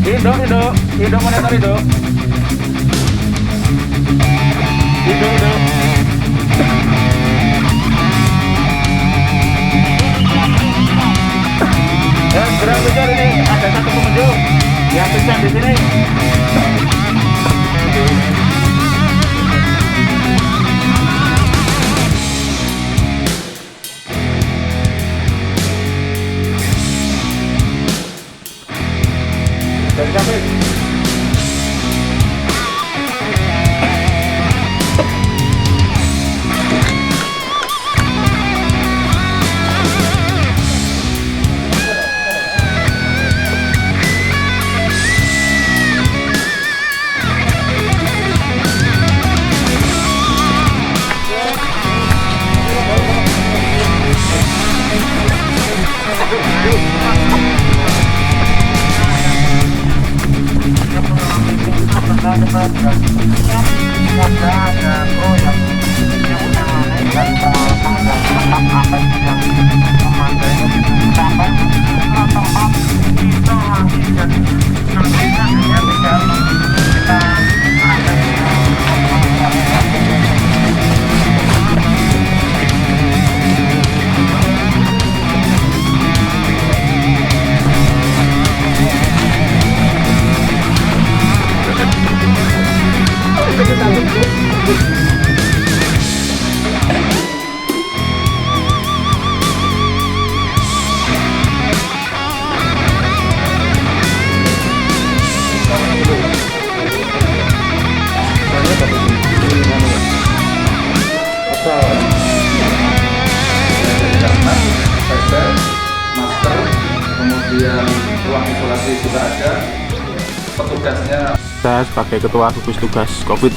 Indo monitor Indo. Indo. Ya, segera kejar ini. Ada satu pengunjung yang pingsan di sini. Dan sampai masker, kemudian ruang isolasi juga ada, petugasnya. Saya sebagai ketua gugus tugas COVID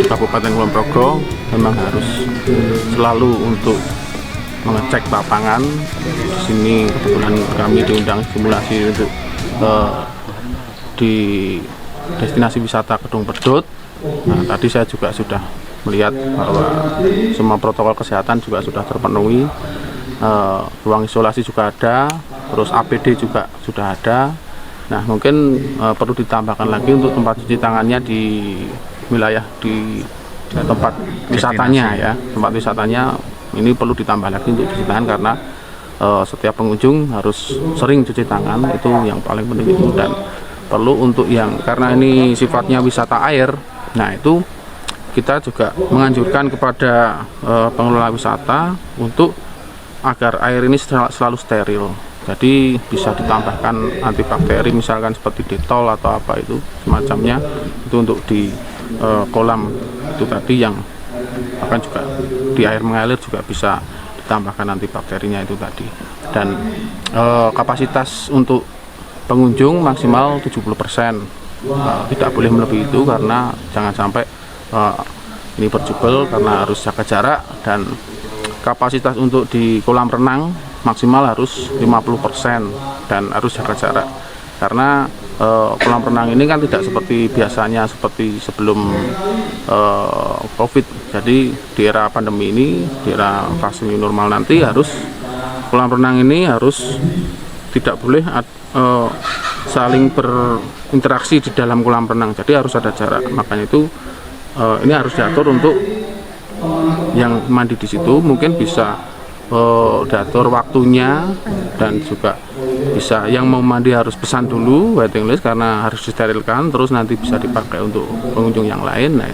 Kabupaten Kulon Progo memang harus selalu untuk mengecek lapangan. Di sini kebetulan kami diundang simulasi untuk di destinasi wisata Kedung Pedut. Nah, tadi saya juga sudah melihat bahwa semua protokol kesehatan juga sudah terpenuhi. Ruang isolasi juga ada, terus APD juga sudah ada. Nah, mungkin perlu ditambahkan lagi untuk tempat cuci tangannya di wilayah di tempat wisatanya ya. Tempat wisatanya ini perlu ditambah lagi untuk cuci tangan karena setiap pengunjung harus sering cuci tangan, itu yang paling penting itu. Dan perlu untuk yang karena ini sifatnya wisata air, nah itu kita juga menganjurkan kepada pengelola wisata untuk agar air ini selalu steril. Jadi bisa ditambahkan antibakteri misalkan seperti Dettol atau apa itu semacamnya, itu untuk di kolam itu tadi yang akan juga di air mengalir juga bisa ditambahkan antibakterinya itu tadi. Dan kapasitas untuk pengunjung maksimal 70%, tidak boleh melebihi itu karena jangan sampai ini berjubel karena harus jaga jarak. Dan kapasitas untuk di kolam renang maksimal harus 50% dan harus jaga jarak karena kolam renang ini kan tidak seperti biasanya seperti sebelum COVID. Jadi di era pandemi ini, di era fase new normal nanti, harus kolam renang ini harus tidak boleh saling berinteraksi di dalam kolam renang, jadi harus ada jarak. Makanya itu ini harus diatur untuk yang mandi di situ, mungkin bisa diatur waktunya, dan juga bisa yang mau mandi harus pesan dulu waiting list karena harus disterilkan, terus nanti bisa dipakai untuk pengunjung yang lain. Nah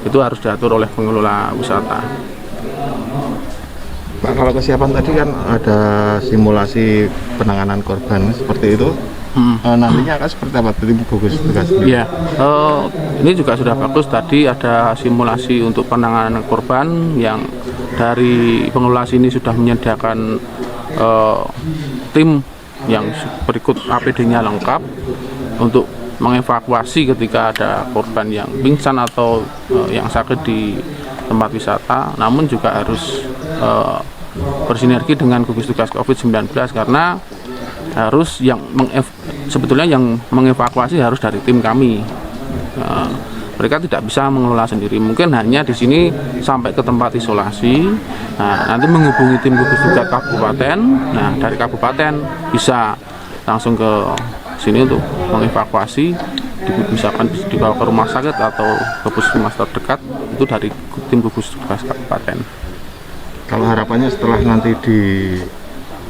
itu harus diatur oleh pengelola wisata. Pak, kalau kesiapan tadi kan ada simulasi penanganan korban seperti itu. Nantinya akan seperti apa tim gugus tugas? Ya, ini juga sudah bagus. Tadi ada simulasi untuk penanganan korban yang dari pengelola sini sudah menyediakan tim yang berikut APD-nya lengkap untuk mengevakuasi ketika ada korban yang pingsan atau yang sakit di tempat wisata. Namun juga harus bersinergi dengan gugus tugas COVID-19 karena harus sebetulnya yang mengevakuasi harus dari tim kami. Mereka tidak bisa mengelola sendiri, mungkin hanya di sini sampai ke tempat isolasi. Nah, nanti menghubungi tim gugus tugas kabupaten. Nah, dari kabupaten bisa langsung ke sini untuk mengevakuasi, misalkan dibawa ke rumah sakit atau ke puskesmas terdekat itu dari tim gugus tugas kabupaten. Kalau harapannya setelah nanti di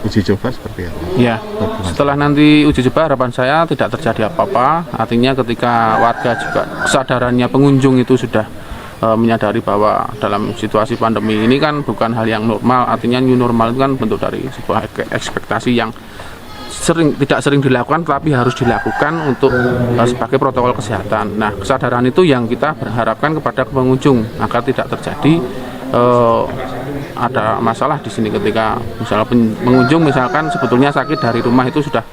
uji coba seperti apa? Ya, setelah nanti uji coba harapan saya tidak terjadi apa-apa. Artinya ketika warga juga kesadarannya pengunjung itu sudah menyadari bahwa dalam situasi pandemi ini kan bukan hal yang normal. Artinya new normal itu kan bentuk dari sebuah ekspektasi yang tidak sering dilakukan tapi harus dilakukan untuk sebagai protokol kesehatan. Nah, kesadaran itu yang kita berharapkan kepada pengunjung agar tidak terjadi ada masalah di sini ketika misalnya pengunjung misalkan sebetulnya sakit dari rumah itu sudah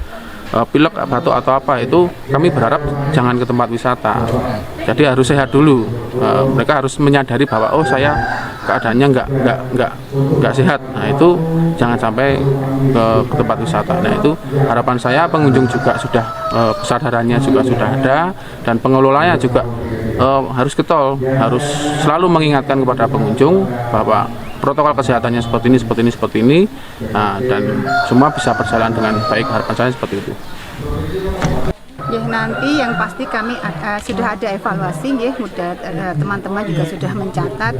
pilek, batuk atau apa, itu kami berharap jangan ke tempat wisata. Jadi harus sehat dulu. Mereka harus menyadari bahwa oh saya keadaannya nggak sehat. Nah itu jangan sampai ke tempat wisata. Nah itu harapan saya pengunjung juga sudah kesadarannya juga sudah ada dan pengelolanya juga harus getol, harus selalu mengingatkan kepada pengunjung bahwa protokol kesehatannya seperti ini, nah, dan semua bisa berjalan dengan baik. Harapan saya seperti itu. Ya, nanti yang pasti kami sudah ada evaluasi, ya, mudah teman-teman juga sudah mencatat.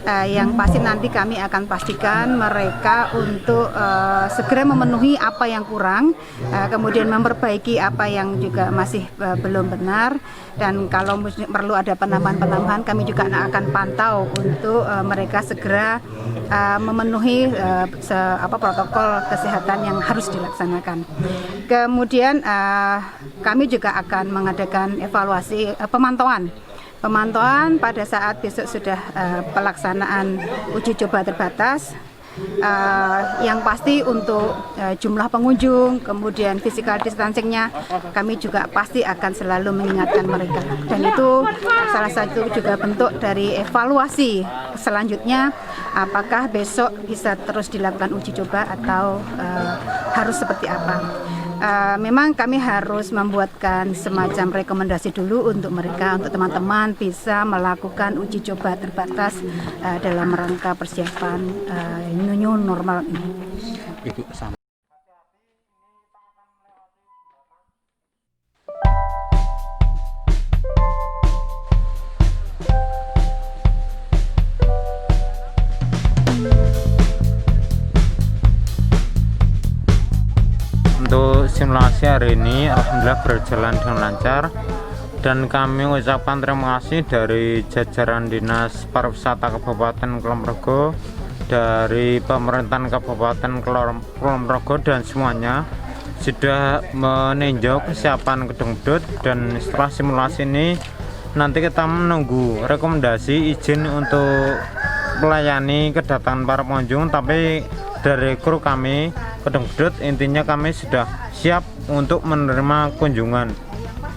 Yang pasti nanti kami akan pastikan mereka untuk segera memenuhi apa yang kurang, kemudian memperbaiki apa yang juga masih belum benar, dan kalau perlu ada penambahan-penambahan kami juga akan pantau untuk mereka segera memenuhi protokol kesehatan yang harus dilaksanakan. Kemudian kami juga akan mengadakan evaluasi pemantauan pada saat besok sudah pelaksanaan uji coba terbatas. Yang pasti untuk jumlah pengunjung, kemudian physical distancing-nya kami juga pasti akan selalu mengingatkan mereka, dan itu salah satu juga bentuk dari evaluasi selanjutnya apakah besok bisa terus dilakukan uji coba atau harus seperti apa. Memang kami harus membuatkan semacam rekomendasi dulu untuk mereka, untuk teman-teman bisa melakukan uji coba terbatas dalam rangka persiapan new normal ini. Untuk simulasi hari ini alhamdulillah berjalan dengan lancar, dan kami ucapkan terima kasih dari jajaran Dinas Pariwisata Kabupaten Kulonprogo, dari pemerintahan Kabupaten Kulonprogo dan semuanya sudah meninjau kesiapan Gedung Bedut. Dan setelah simulasi ini nanti kita menunggu rekomendasi izin untuk melayani kedatangan para pengunjung. Tapi dari kru kami Gedung Bedut intinya kami sudah siap untuk menerima kunjungan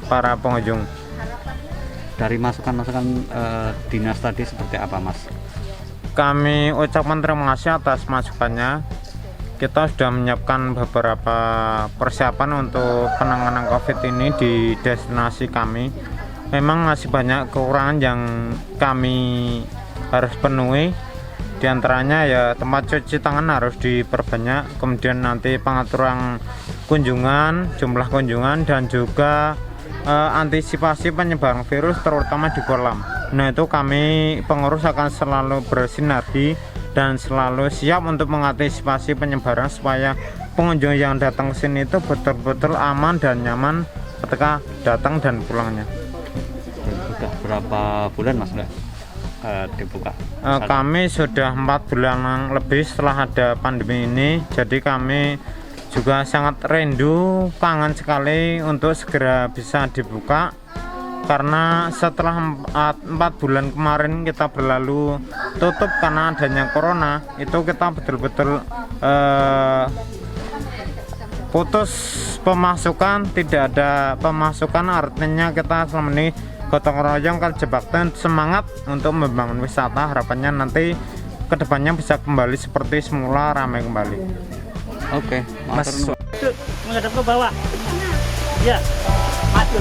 para pengunjung. Dari masukan-masukan dinas tadi seperti apa, Mas? Kami ucapkan terima kasih atas masukannya. Kita sudah menyiapkan beberapa persiapan untuk penanganan COVID ini di destinasi kami. Memang masih banyak kekurangan yang kami harus penuhi. Di antaranya ya tempat cuci tangan harus diperbanyak, kemudian nanti pengaturan kunjungan, jumlah kunjungan, dan juga antisipasi penyebaran virus terutama di kolam. Nah itu kami pengurus akan selalu bersinergi dan selalu siap untuk mengantisipasi penyebaran supaya pengunjung yang datang ke sini itu betul-betul aman dan nyaman ketika datang dan pulangnya. Sudah berapa bulan, Mas, dibuka? Kami sudah 4 bulan lebih setelah ada pandemi ini, jadi kami juga sangat rindu, kangen sekali untuk segera bisa dibuka, karena setelah 4 bulan kemarin kita berlalu tutup karena adanya corona, itu kita betul-betul putus pemasukan, tidak ada pemasukan. Artinya kita selama ini gotong royong terjebak dan semangat untuk membangun wisata. Harapannya nanti kedepannya bisa kembali seperti semula, ramai kembali. Oke, Mas. Menghadap ke bawah. Ya, maju